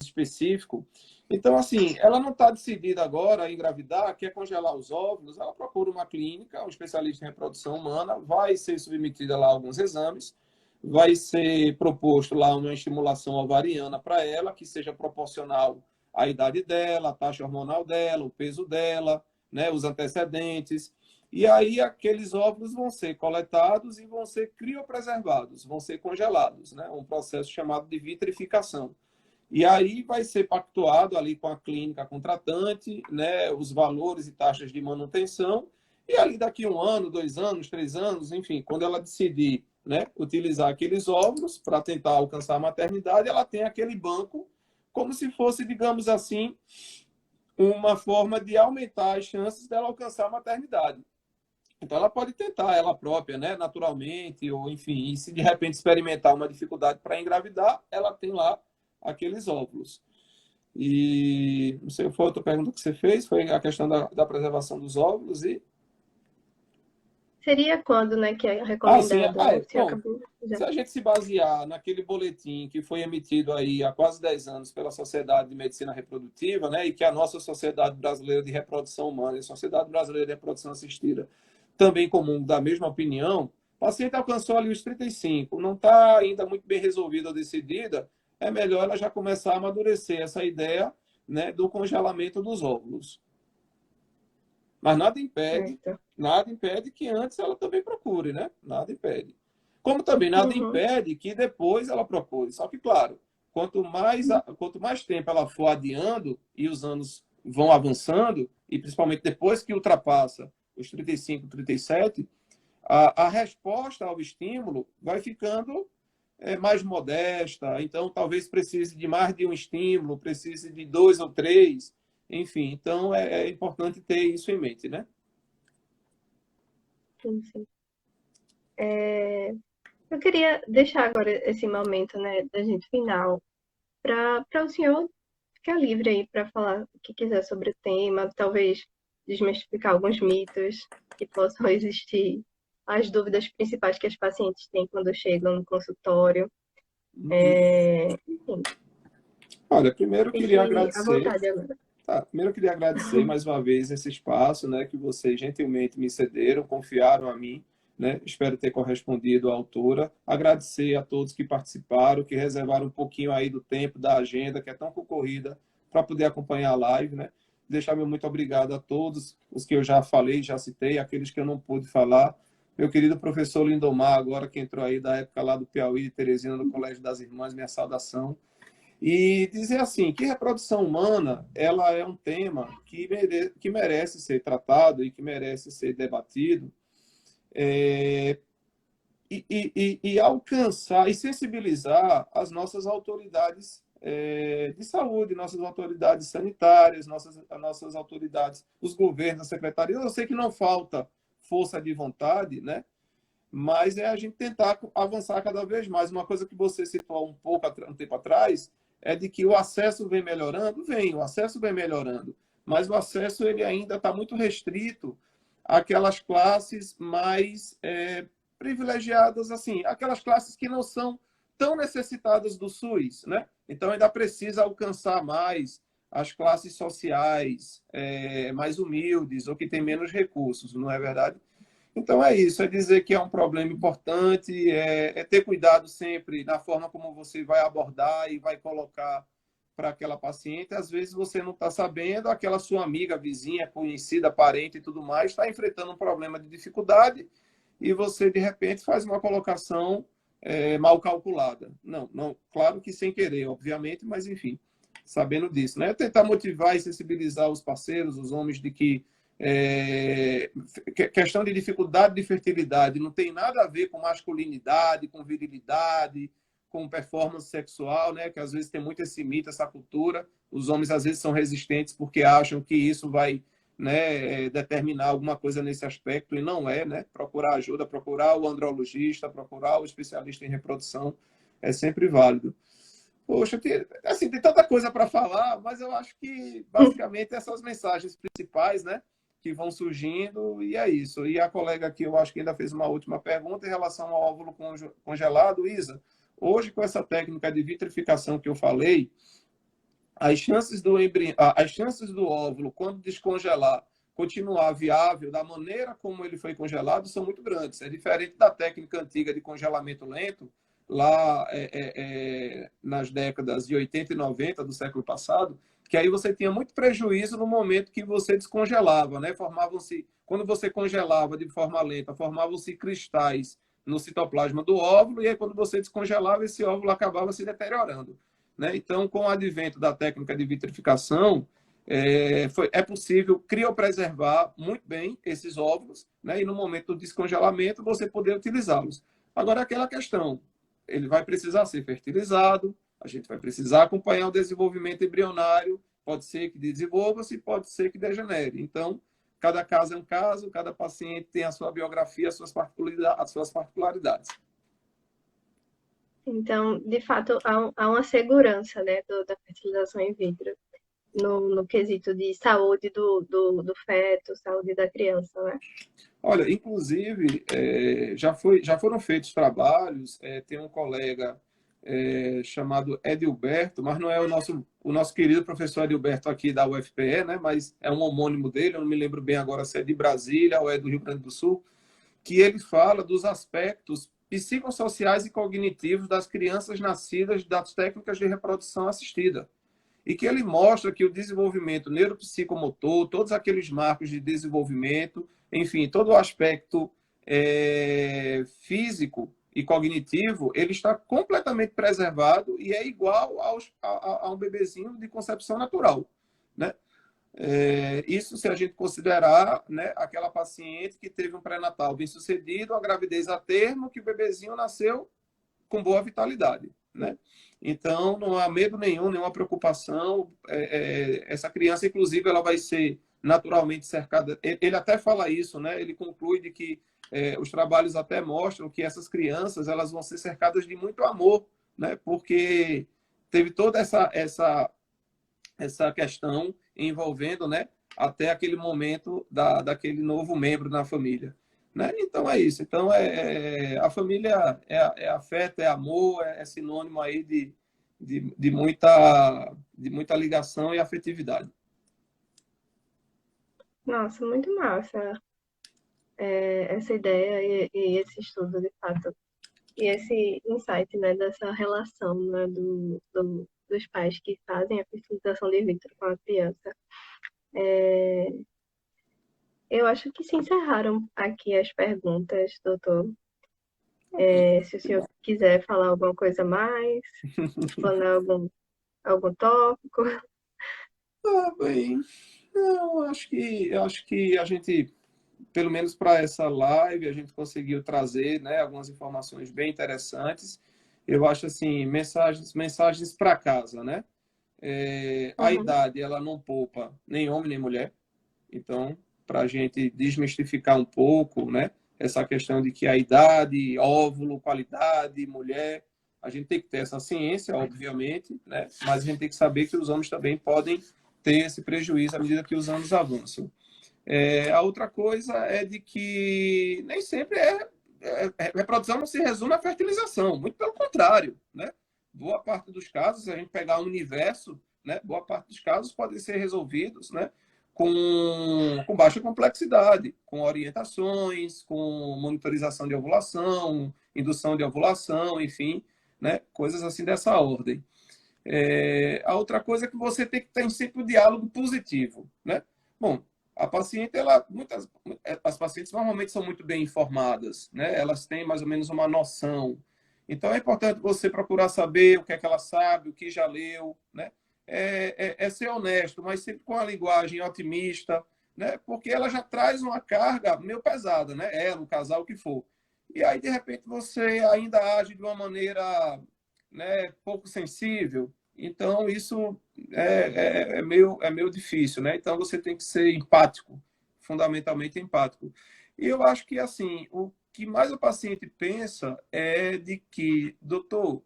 específico, então, assim, ela não está decidida agora a engravidar, quer congelar os óvulos, ela procura uma clínica, um especialista em reprodução humana, vai ser submetida lá a alguns exames, vai ser proposto lá uma estimulação ovariana para ela, que seja proporcional à idade dela, à taxa hormonal dela, o peso dela, né, os antecedentes. E aí aqueles óvulos vão ser coletados e vão ser criopreservados, vão ser congelados, né? Um processo chamado de vitrificação. E aí vai ser pactuado ali com a clínica contratante, né, os valores e taxas de manutenção, e ali daqui 1 ano, 2 anos, 3 anos, enfim, quando ela decidir, né, utilizar aqueles óvulos para tentar alcançar a maternidade, ela tem aquele banco como se fosse, digamos assim, uma forma de aumentar as chances dela alcançar a maternidade. Então, ela pode tentar ela própria, né, naturalmente, ou enfim, e se de repente experimentar uma dificuldade para engravidar, ela tem lá aqueles óvulos. E não sei, foi outra pergunta que você fez, foi a questão da preservação dos óvulos e... Seria quando, né, que é Sim, recomendado? O senhor pronto. acabou já. Se a gente se basear naquele boletim que foi emitido aí há quase 10 anos pela Sociedade de Medicina Reprodutiva, né, e que a nossa Sociedade Brasileira de Reprodução Humana e a Sociedade Brasileira de Reprodução Assistida também comum da mesma opinião, o paciente alcançou ali os 35, não está ainda muito bem resolvida ou decidida, é melhor ela já começar a amadurecer essa ideia, né, do congelamento dos óvulos. Mas Certo. nada impede que antes ela também procure, né? Nada impede. Como também nada Uhum. impede que depois ela procure. Só que, claro, quanto mais tempo ela for adiando e os anos vão avançando, e principalmente depois que ultrapassa os 35, 37, a resposta ao estímulo vai ficando mais modesta. Então, talvez precise de mais de um estímulo, precise de 2 ou 3, enfim. Então, é importante ter isso em mente, né? Sim, sim. Eu queria deixar agora esse momento, né, da gente final, para o senhor ficar livre aí para falar o que quiser sobre o tema, talvez desmistificar alguns mitos que possam existir, as dúvidas principais que as pacientes têm quando chegam no consultório. Uhum. Enfim, Olha, primeiro eu queria fique à agradecer. vontade agora. Tá, primeiro eu queria agradecer mais uma vez esse espaço, né, que vocês gentilmente me cederam, confiaram a mim, né? Espero ter correspondido à altura. Agradecer a todos que participaram, que reservaram um pouquinho aí do tempo da agenda, que é tão concorrida, para poder acompanhar a live, né? Deixar meu muito obrigado a todos os que eu já falei, já citei, aqueles que eu não pude falar. Meu querido professor Lindomar, agora que entrou aí da época lá do Piauí, de Teresina, no Colégio das Irmãs, minha saudação. E dizer assim, que reprodução humana, ela é um tema que merece ser tratado e que merece ser debatido, é, e alcançar e sensibilizar as nossas autoridades de saúde, nossas autoridades sanitárias, nossas autoridades, os governos, as secretarias. Eu sei que não falta força de vontade, né? Mas é a gente tentar avançar cada vez mais. Uma coisa que você citou um tempo atrás é de que o acesso vem melhorando, o acesso vem melhorando, mas o acesso ele ainda está muito restrito àquelas classes mais privilegiadas, assim, aquelas classes que não são tão necessitadas do SUS, né? Então ainda precisa alcançar mais as classes sociais mais humildes ou que têm menos recursos, não é verdade? Então é isso, é dizer que é um problema importante, é ter cuidado sempre na forma como você vai abordar e vai colocar para aquela paciente. Às vezes você não está sabendo, aquela sua amiga, vizinha, conhecida, parente e tudo mais, está enfrentando um problema de dificuldade e você, de repente, faz uma colocação mal calculada. Não, não, claro que sem querer, obviamente, mas enfim, sabendo disso, né? Tentar motivar e sensibilizar os parceiros, os homens, de que questão de dificuldade de fertilidade não tem nada a ver com masculinidade, com virilidade, com performance sexual, né? Que às vezes tem muito esse mito, essa cultura. Os homens às vezes são resistentes porque acham que isso vai, né, determinar alguma coisa nesse aspecto, e não é, né? Procurar ajuda, procurar o andrologista, procurar o especialista em reprodução é sempre válido. Poxa, assim, tem tanta coisa para falar, mas eu acho que basicamente essas mensagens principais, né, que vão surgindo, e é isso. E a colega aqui, eu acho que ainda fez uma última pergunta em relação ao óvulo congelado. Isa, hoje com essa técnica de vitrificação que eu falei, as chances do óvulo, quando descongelar, continuar viável da maneira como ele foi congelado são muito grandes. É diferente da técnica antiga de congelamento lento, lá nas décadas de 80 e 90 do século passado, que aí você tinha muito prejuízo no momento que você descongelava, né? Formavam-se, quando você congelava de forma lenta, formavam-se cristais no citoplasma do óvulo, e aí quando você descongelava, esse óvulo acabava se deteriorando, né? Então, com o advento da técnica de vitrificação, é possível criopreservar muito bem esses óvulos, né? E no momento do descongelamento, você poder utilizá-los. Agora, aquela questão, ele vai precisar ser fertilizado, a gente vai precisar acompanhar o desenvolvimento embrionário, pode ser que desenvolva-se, pode ser que degenere. Então, cada caso é um caso, cada paciente tem a sua biografia, as suas particularidades. Então, de fato, há uma segurança, né, da fertilização in vitro no quesito de saúde do feto, saúde da criança, né? Olha, inclusive, já foram feitos trabalhos, tem um colega chamado Edilberto, mas não é o nosso querido professor Edilberto aqui da UFPE, né? Mas é um homônimo dele, eu não me lembro bem agora se é de Brasília ou é do Rio Grande do Sul, que ele fala dos aspectos psicossociais e cognitivos das crianças nascidas das técnicas de reprodução assistida. E que ele mostra que o desenvolvimento neuropsicomotor, todos aqueles marcos de desenvolvimento, enfim, todo o aspecto físico e cognitivo, ele está completamente preservado e é igual a um bebezinho de concepção natural, né? Isso se a gente considerar, né, aquela paciente que teve um pré-natal bem-sucedido, a gravidez a termo, que o bebezinho nasceu com boa vitalidade, né? Então, não há medo nenhum, nenhuma preocupação. Essa criança, inclusive, ela vai ser naturalmente cercada. Ele até fala isso, né? Ele conclui de que os trabalhos até mostram que essas crianças elas vão ser cercadas de muito amor, né? Porque teve toda essa questão envolvendo, né, até aquele momento daquele novo membro na família, né? Então é isso. Então a família é afeto, é amor, é sinônimo aí de muita ligação e afetividade. Nossa, muito massa essa ideia e esse estudo, de fato. E esse insight, né, dessa relação, né, dos pais que fazem a fertilização de vitro com a criança. Eu acho que se encerraram aqui as perguntas, doutor. Se o Que senhor bom. quiser falar alguma coisa mais, explanar algum tópico. Ah, bem, não, eu acho que a gente, pelo menos para essa live, a gente conseguiu trazer, né, algumas informações bem interessantes. Eu acho assim, mensagens para casa, né? A Uhum. idade, ela não poupa nem homem nem mulher. Então, para a gente desmistificar um pouco, né, essa questão de que a idade, óvulo, qualidade, mulher, a gente tem que ter essa ciência, obviamente, né, mas a gente tem que saber que os homens também podem ter esse prejuízo à medida que os anos avançam. A outra coisa é de que nem sempre reprodução não se resume à fertilização, muito pelo contrário, né? Boa parte dos casos, se a gente pegar o universo, né, boa parte dos casos podem ser resolvidos, né, com baixa complexidade, com orientações, com monitorização de ovulação, indução de ovulação, enfim, né, coisas assim dessa ordem. A outra coisa é que você tem que ter sempre um diálogo positivo, né? Bom, a paciente, as pacientes normalmente são muito bem informadas, né? Elas têm mais ou menos uma noção. Então, é importante você procurar saber o que é que ela sabe, o que já leu, né? É ser honesto, mas sempre com a linguagem otimista, né? Porque ela já traz uma carga meio pesada, né? Ela, o casal, o que for. E aí, de repente, você ainda age de uma maneira, né, pouco sensível. Então, isso é meio difícil, né? Então, você tem que ser empático, fundamentalmente empático. E eu acho que, assim, o que mais o paciente pensa é de que, doutor,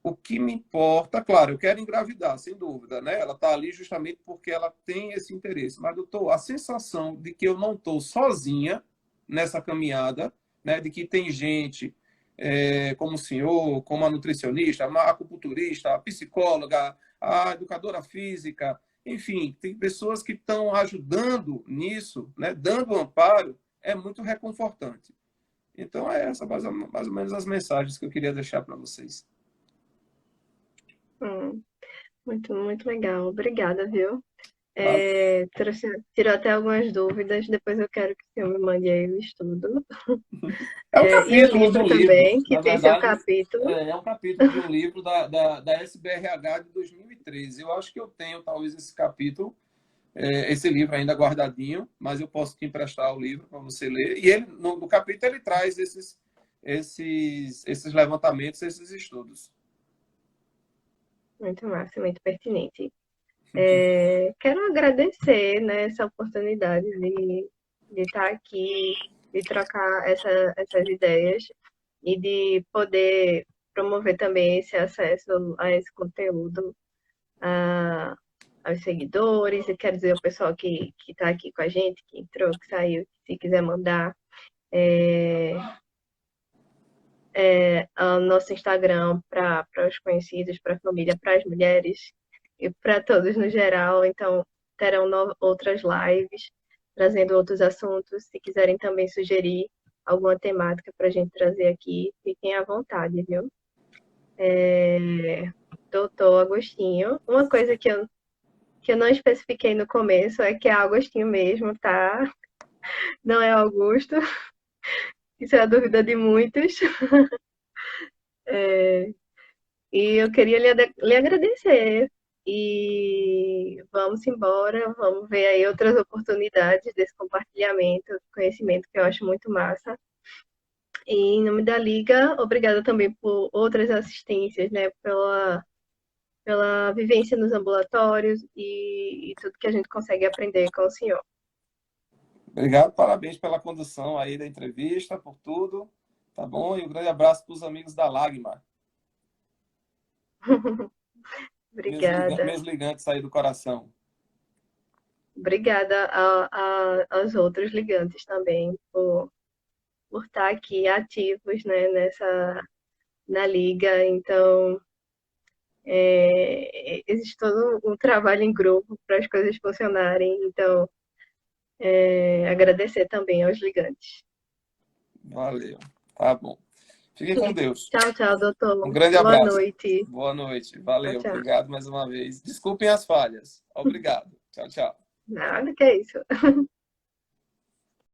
o que me importa, claro, eu quero engravidar, sem dúvida, né? Ela está ali justamente porque ela tem esse interesse. Mas, doutor, a sensação de que eu não estou sozinha nessa caminhada, né? De que tem gente como o senhor, como a nutricionista, a acupunturista, a psicóloga, a educadora física, enfim, tem pessoas que estão ajudando nisso, né? Dando amparo, é muito reconfortante. Então, é essa mais ou menos as mensagens que eu queria deixar para vocês. Hum, muito, muito legal. Obrigada, viu? Vale. Tirou até algumas dúvidas. Depois eu quero que o senhor me mande aí o estudo. É um E o capítulo de livro um livro. também, que Na tem seu verdade, capítulo. é um capítulo de um livro da SBRH de 2013. Eu acho que eu tenho, talvez, esse capítulo, esse livro ainda guardadinho, mas eu posso te emprestar o livro para você ler. E ele, no capítulo ele traz esses levantamentos, esses estudos. Muito massa, muito pertinente. Quero agradecer, né, essa oportunidade de estar aqui, de trocar essas ideias e de poder promover também esse acesso a esse conteúdo aos seguidores, e quero dizer, o pessoal que está aqui com a gente, que entrou, que saiu, se quiser mandar o nosso Instagram para os conhecidos, para a família, para as mulheres e para todos no geral. Então, terão outras lives trazendo outros assuntos. Se quiserem também sugerir alguma temática para a gente trazer aqui, fiquem à vontade, viu? Doutor Agostinho. Uma coisa que eu não especifiquei no começo é que é Agostinho mesmo, tá? Não é Augusto. Isso é a dúvida de muitos. E eu queria lhe agradecer. E vamos embora, vamos ver aí outras oportunidades desse compartilhamento de conhecimento que eu acho muito massa. E em nome da Liga, obrigada também por outras assistências, né? Pela vivência nos ambulatórios e tudo que a gente consegue aprender com o senhor. Obrigado, parabéns pela condução aí da entrevista, por tudo, tá bom? E um grande abraço para os amigos da Lagma. Obrigada. Meus ligantes aí do coração. Obrigada aos outros ligantes também por estar aqui ativos, né, na liga. Então, existe todo um trabalho em grupo para as coisas funcionarem. Então, agradecer também aos ligantes. Valeu. Tá bom. Fiquem com Deus. Tchau, tchau, Um doutor. grande Boa abraço. noite. Boa noite. Tchau, Valeu. tchau. Obrigado mais uma vez. Desculpem as falhas. Obrigado. Tchau, tchau. Nada que é isso.